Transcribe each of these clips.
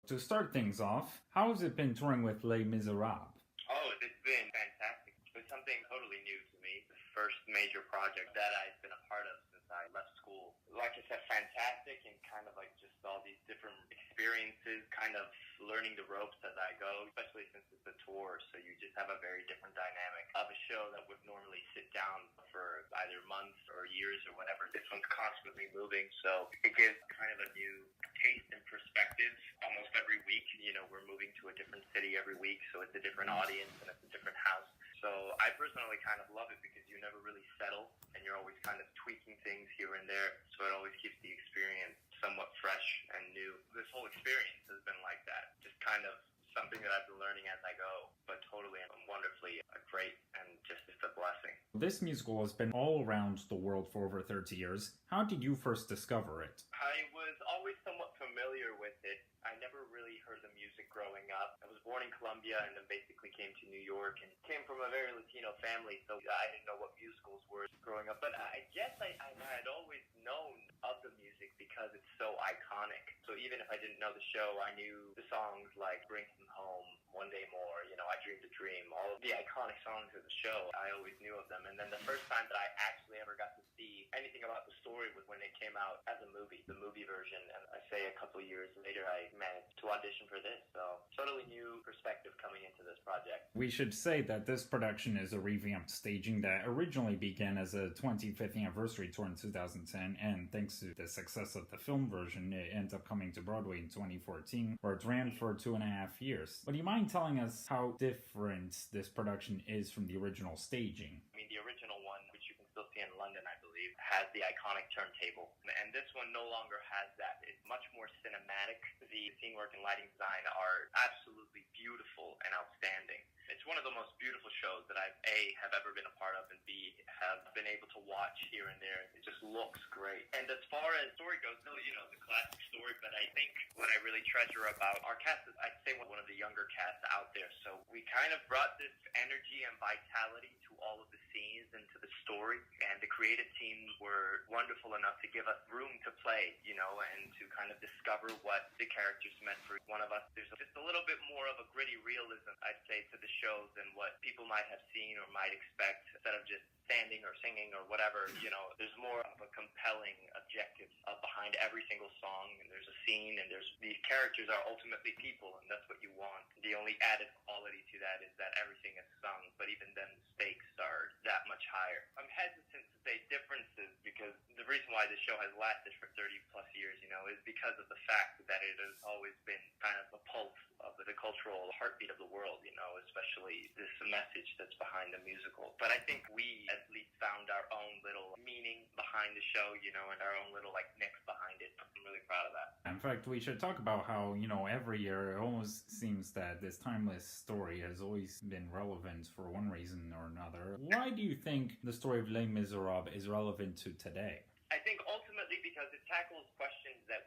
To start things off, how has it been touring with Les Misrables? Oh, it's been fantastic. It was something totally new to me. The first major project that I've been a part of since I left school. Like I said, fantastic, and kind of like just all these different experiences, kind of learning the ropes as I go, especially since it's a tour, so you just have a very different dynamic of a show that would normally sit down for either months or years or whatever. This one's constantly moving, so it gives kind of a new taste and perspective almost every week. You know, we're moving to a different city every week, so it's a different audience and it's a different house. So I personally kind of love it because you never really settle and you're always kind of tweaking things here and there. So it always keeps the experience somewhat fresh and new. This whole experience has been like that. Just kind of something that I've been learning as I go, but totally and wonderfully great and just a blessing. This musical has been all around the world for over 30 years. How did you first discover it? I was always somewhat familiar with it. I never really heard the music growing up. I was born in Colombia and then basically came to New York and came from a very Latino family, so I didn't know what musicals were growing up. But I guess I had always known of the music because it's so iconic. So even if I didn't know the show, I knew the songs like Bring Him Home, One Day More, I Dreamed a Dream, all of the iconic songs of the show, I always knew of them. And then the first time that I actually ever got to see anything about the story was when it came out as a movie, the movie version. And I say a couple of years later, I managed to audition for this. So totally new perspective coming into this project. We should say that this production is a revamped staging that originally began as a 25th anniversary tour in 2010, and thanks to the success of the film version, it ended up coming to Broadway in 2014, where it ran for 2.5 years. Would you mind telling us how different this production is from the original staging? I mean, the original one, which you can still see in London, I believe, has the iconic turntable. And this one no longer has that. It's much more cinematic. The scene work and lighting design are absolutely beautiful and outstanding. It's one of the most beautiful shows that I, A, have ever been a part of, and B, have been able to watch here and there. It just looks great. And as far as story goes, still, the classic story, but I think what I really treasure about our cast is, I'd say, one of the younger casts out there. So we kind of brought this energy and vitality to all of the scenes and to the story, and the creative teams were wonderful enough to give us room to play, and to kind of discover what the characters meant for one of us. There's just a little bit more of a gritty realism, I'd say, to the shows than what people might have seen or might expect. Instead of just standing or singing or whatever, there's more of a compelling objective behind every single song, and there's a scene, and these characters are ultimately people, and that's what you want. The only added quality to that is that everything is sung, but even then the stakes are that much higher. I'm hesitant to say differences because the reason why the show has lasted for 30 plus years, is because of the fact that it has always been kind of a pulse of the cultural heartbeat of the world, especially this message that's behind the musical. But I think we at least found our own little meaning behind the show, and our own little nicks behind it. I'm really proud of that. In fact, we should talk about how, every year it almost seems that this timeless story has always been relevant for one reason or another. Why do you think the story of Les Miserables is relevant to today? I think ultimately because it tackles questions that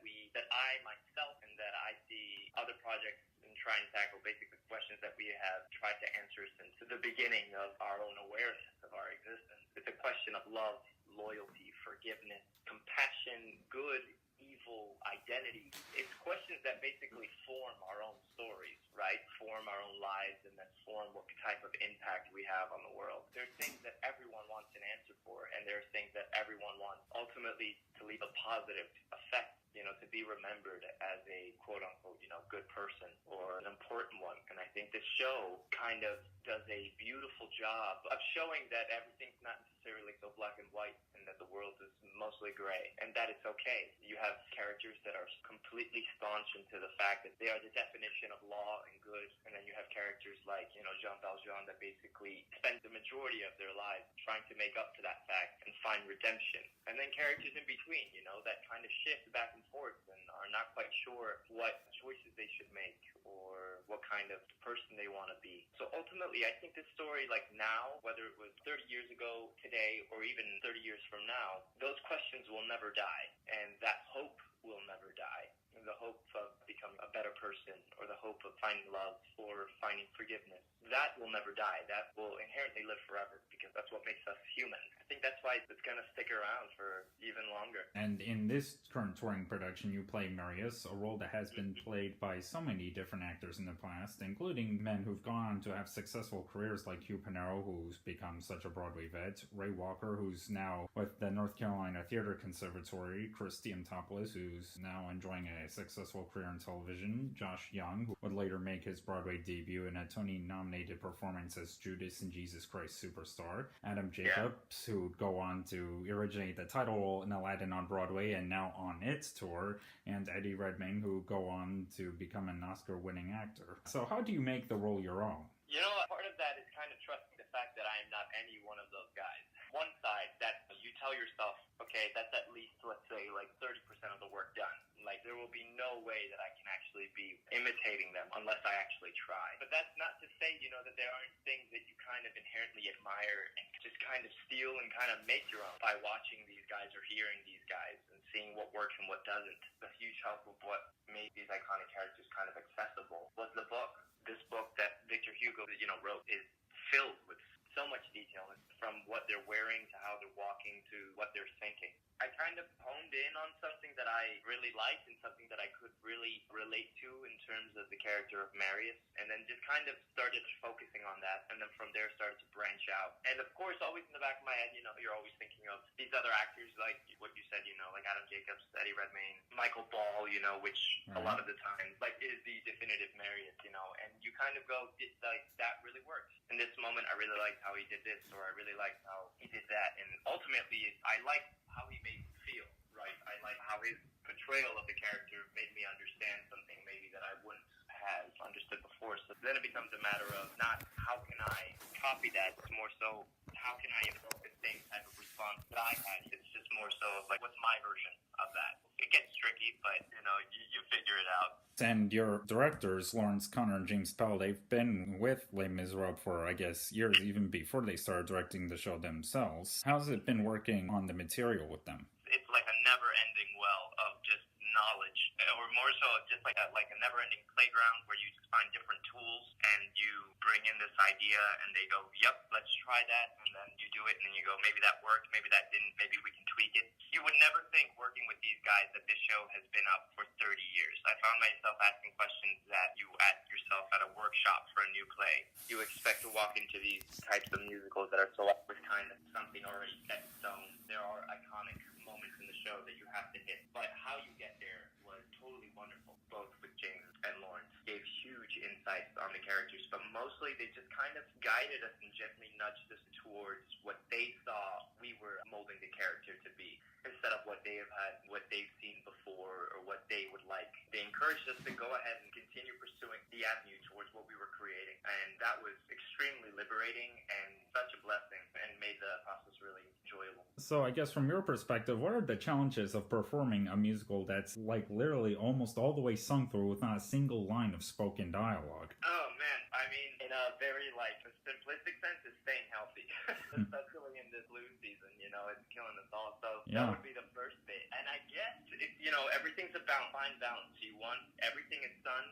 I myself and that I see other projects and try and tackle basically questions that we have tried to answer since the beginning of our own awareness of our existence. It's a question of love, loyalty, forgiveness, compassion, good, evil, identity. It's questions that basically form our own stories, right? Form our own lives, and then form what type of impact we have on the world. There are things that everyone wants an answer for, and there are things that everyone wants ultimately to leave a positive effect, to be remembered as a quote-unquote, good person or an important one. And I think this show kind of does a beautiful job of showing that everything's not necessarily so black and white, and that the world is mostly gray, and that it's okay. You have characters that are completely staunch into the fact that they are the definition of law and good, and then you have characters like, Jean Valjean, that basically spend the majority of their lives trying to make up to that fact and find redemption. And then characters in between, that kind of shift back and forth and are not quite sure what choices they should make or what kind of person they want to be. So ultimately, I think this story, now, whether it was 30 years ago, today, or even 30 years from now, those questions will never die, and that hope will never die. the hope of becoming a better person, or the hope of finding love, or finding forgiveness, that will never die. That will inherently live forever, because that's what makes us human. I think that's why it's going to stick around for even longer. And in this current touring production, you play Marius, a role that has been played by so many different actors in the past, including men who've gone on to have successful careers like Hugh Panaro, who's become such a Broadway vet, Ray Walker, who's now with the North Carolina Theater Conservatory, Christian Topoulos, who's now enjoying a successful career in television, Josh Young, who would later make his Broadway debut in a Tony-nominated performance as Judas in Jesus Christ Superstar, Adam Jacobs, who would go on to originate the title role in Aladdin on Broadway and now on its tour, and Eddie Redmayne, who go on to become an Oscar-winning actor. So how do you make the role your own? You know, part of that is kind of trusting the fact that I am not any one of those guys. One side, that you tell yourself, okay, that's at least, let's say, like 30% of the work done. Like, there will be no way that I can actually be imitating them unless I actually try. But that's not to say, you know, that there aren't things that you kind of inherently admire and just kind of steal and kind of make your own by watching these guys or hearing these guys and seeing what works and what doesn't. A huge help of what made these iconic characters kind of accessible was the book. This book that Victor Hugo, you know, wrote is filled with so much detail, from what they're wearing to how they're walking to what they're thinking. I kind of honed in on something that I really liked and something that I could really relate to in terms of the character of Marius, and then just kind of started focusing on that, and then from there started to branch out. And of course, always in the back of my head, you know, you're always thinking of these other actors, like what you said, you know, like Adam Jacobs, Eddie Redmayne, Michael Ball, you know, which a lot of the times, like, is the definitive Marius, you know, and you kind of go, like, that really works. In this moment, I really liked how he did this, or I really liked how he did that, and ultimately, I liked how he made me feel, right? I like how his portrayal of the character made me understand something maybe that I wouldn't have understood before. So then it becomes a matter of not how can I copy that, it's more so how can I evoke the same type of response that I had. It's just more so of like, what's my version of that? It gets tricky, but you know, you figure it out. And your directors, Lawrence Connor and James Pell, they've been with Les Miserables for, I guess, years, even before they started directing the show themselves. How's it been working on the material with them? It's like a never-ending well of just knowledge, or more so just like a never-ending playground where you just find different tools and you bring in this idea and they go, yep, let's try that, and then you do it and then you go, maybe that worked, maybe that didn't, maybe we can tweak it. You would never think working with these guys that this show has been up for 30 years. I found myself asking questions that you ask yourself at a workshop for a new play. You expect to walk into these types of musicals that are so up with kind of something already set in stone. There are iconic moments in the show that you have to hit, but how you get there was totally wonderful. Both with James and Lawrence gave huge insights on the characters, but mostly they just kind of guided us and gently nudged us towards what they saw we were molding the character to be, instead of what they have had, what they've seen before, or what they would like. They encouraged us to go ahead and continue pursuing the avenue towards what we were creating, and that was extremely liberating and such a blessing, and made the process really enjoyable. So I guess from your perspective, what are the challenges of performing a musical that's like literally almost all the way sung through with not a single line of spoken dialogue? Oh man, I mean, in a very like simplistic sense, it's staying healthy, especially in this blues season. You know, it's killing us all. So that would be the first bit. And I guess you know, everything's about fine balance. You want everything is sung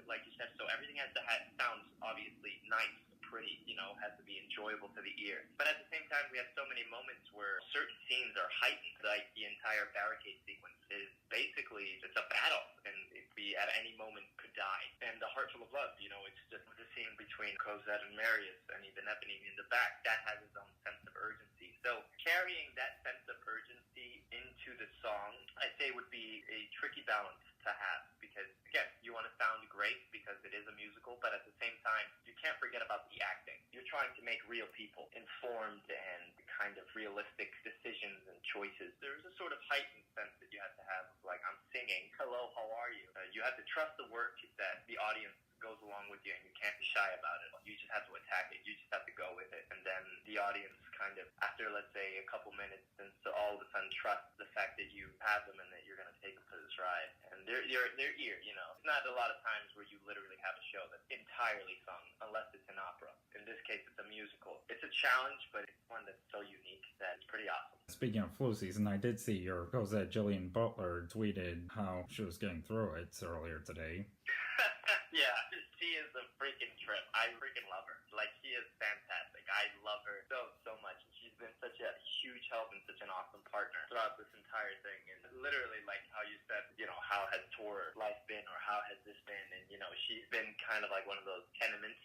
like you said, so everything has to sound obviously nice, pretty, you know, has to be enjoyable to the ear. But at the same time, we have so many moments where certain scenes are heightened, like the entire barricade sequence is basically just a battle, and we at any moment could die. And the Heart Full of Love, you know, it's just the scene between Cosette and Marius, and even Ebony in the back, that has its own sense of urgency. So carrying that sense of urgency into the song, I'd say would be a tricky balance to have, because again, you want to sound great because it is a musical, but at the same time, you can't forget about the acting. You're trying to make real people, informed and kind of realistic decisions and choices. There's a sort of heightened sense that you have to have of like, I'm singing, hello, how are you? You have to trust the work that the audience goes along with you, and you can't be shy about it. You just have to attack it. You just have to go with it. And then the audience kind of, after let's say a couple minutes, and so all of a sudden trust the fact that you have them and that you're going to take them for this ride. And their ear, you know. It's not a lot of times where you literally have a show that's entirely sung, unless it's an opera. In this case, it's a musical. It's a challenge, but it's one that's so unique that it's pretty awesome. Speaking of flu season, I did see your co-ed Jillian Butler tweeted how she was getting through it earlier today. Yeah, she is a freaking trip. I freaking love her. Like, she is fantastic. I love her so much. And she's been such a huge help and such an awesome partner throughout this entire thing. And literally, like how you said, how has tour life been, or how has this been? And, she's been kind of like one of those tenements,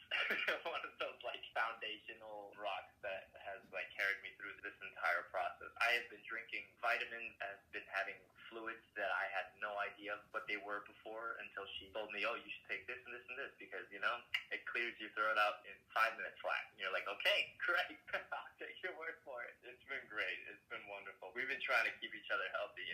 one of those, like, foundational rocks that has, like, carried me through this entire process. I have been drinking vitamins, I've been having fluids that I had no idea what they were before until she told me, oh, you should take this and this and this because, it clears your throat out in 5 minutes flat. And you're like, okay, great. I'll take your word for it. It's been great. It's been wonderful. We've been trying to keep each other healthy,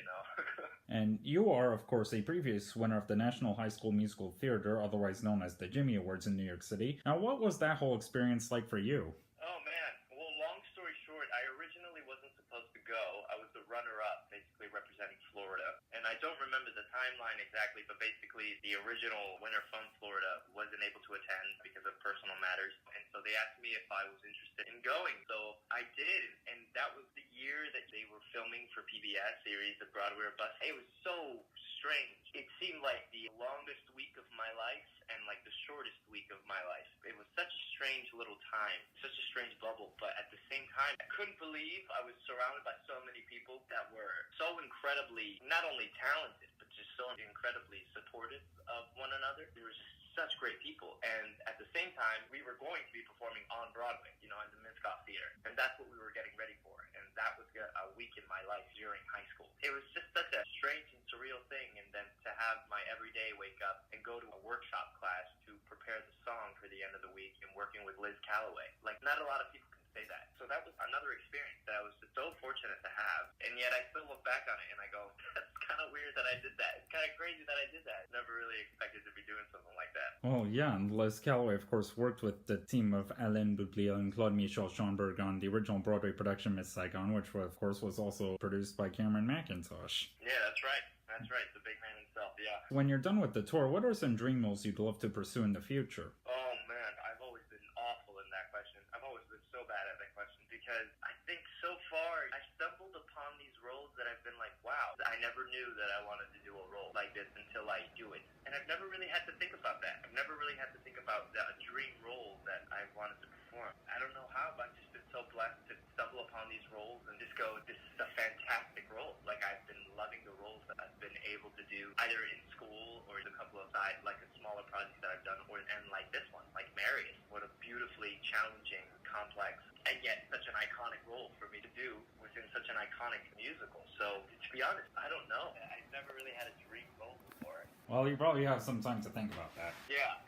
And you are, of course, a previous winner of the National High School Musical Theater, otherwise known as the Jimmy Awards in New York City. Now, what was that whole experience like for you? Oh, man. Well, long story short, I originally wasn't supposed to go. I was the runner-up, basically representing Florida. And I don't remember the timeline exactly, but basically the original winner from Florida wasn't able to attend because of personal matters. And so they asked me if I was interested in going. So I did. And that was the year that they were filming for PBS series, The Broadway Bus. It was so strange. It seemed like the longest week of my life and like the shortest week of my life. It was such a strange little time, such a strange bubble, but at the same time, I couldn't believe I was surrounded by so many people that were so incredibly, not only talented, but just so incredibly supportive of one another. There was such great people, and at the same time, we were going to be performing on Broadway, in the Minskoff Theater, and that's what we were getting ready for, and that was a week in my life during high school. It was just such a strange and surreal thing, and then to have my everyday wake up and go to a workshop class to prepare the song for the end of the week and working with Liz Calloway. Like, not a lot of people can say that. So that was another experience that I was just so fortunate to have, and yet I still look back on it and I go, that's kind of weird that I did that. It's kind of crazy that I did that. Never really expected to be doing something like that. Well, yeah, and Liz Calloway, of course, worked with the team of Alain Boublil and Claude-Michel Schoenberg on the original Broadway production Miss Saigon, which, of course, was also produced by Cameron Mackintosh. Yeah, that's right. That's right. The big man himself, yeah. When you're done with the tour, what are some dream roles you'd love to pursue in the future? Oh, man, I've always been awful in that question. I've always been so bad at that question because I think so far I stumbled upon these roles that I've been like, wow, I never knew that I wanted to do a role like this until I do it. And I've never really had to think about that. I've never really had to think about a dream role that I wanted to perform. I don't know how, but I've just been so blessed to stumble upon these roles and just go, this is a fantastic role. Like, I've been loving the roles that I've been able to do either in school or a couple of side, like a smaller project that I've done, and like this one, like Marius. What a beautifully challenging, complex, and yet such an iconic role for me to do within such an iconic musical. So, to be honest, I don't know. I've never really had a dream role before. Well, you probably have some time to think about that. Yeah.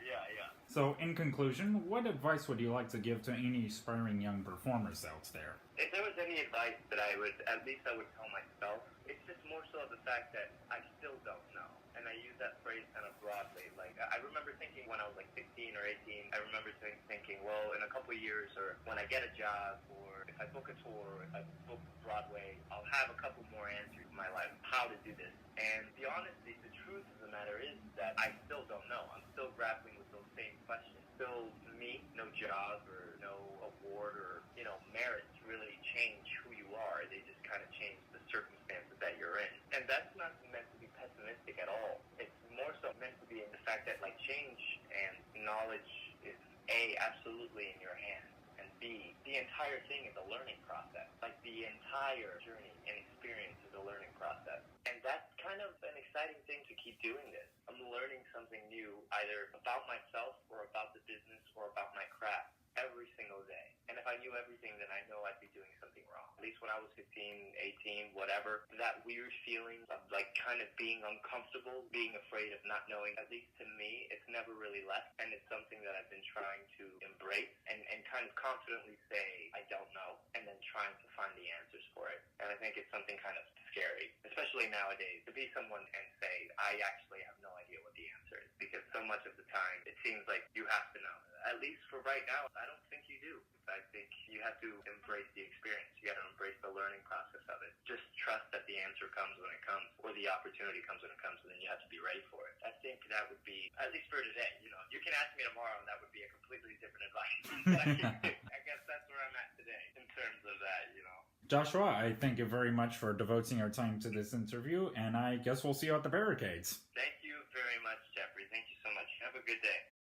So, in conclusion, what advice would you like to give to any aspiring young performers out there? If there was any advice that I would tell myself, it's just more so the fact that I still don't know. And I use that phrase kind of broadly. Like, I remember thinking when I was like 16 or 18, I remember thinking, well, in a couple of years, or when I get a job, or if I book a tour, or if I book Broadway, I'll have a couple more answers in my life how to do this. And the honesty, the truth of the matter is that I still don't know. I'm still grappling with those same questions. Still me, no job or no award or, merits really change who you are. They just kind of change the circumstances that you're in. And that's not meant to be pessimistic at all. It's more so meant to be in the fact that, like, change and knowledge is A, absolutely in your hands, and B, the entire thing is a learning process. Like, the entire journey and experience is a learning process. And that's kind of an exciting thing to keep doing this. I'm learning something new, either about myself or about the business or about my craft every single day. And if I knew everything, then I know I'd be doing something wrong. At least when I was 15, 18, whatever, that weird feeling of, like, kind of being uncomfortable, being afraid of not knowing, at least to me, it's never really left. And it's something that I've been trying to embrace and kind of confidently say, I don't know, and then trying to find the answers for it. And I think it's something kind of scary, especially nowadays, to be someone and say, I actually have no idea what the answer is. Because so much of the time, it seems like you have to know. At least for right now, I don't think you do. I think you have to embrace the experience. You got to embrace the learning process of it. Just trust that the answer comes when it comes, or the opportunity comes when it comes, and then you have to be ready for it. I think that would be, at least for today, you can ask me tomorrow, and that would be a completely different advice. I guess that's where I'm at today in terms of that, Joshua, I thank you very much for devoting your time to this interview, and I guess we'll see you at the barricades. Thank you very much, Jeffrey. Thank you so much. Have a good day.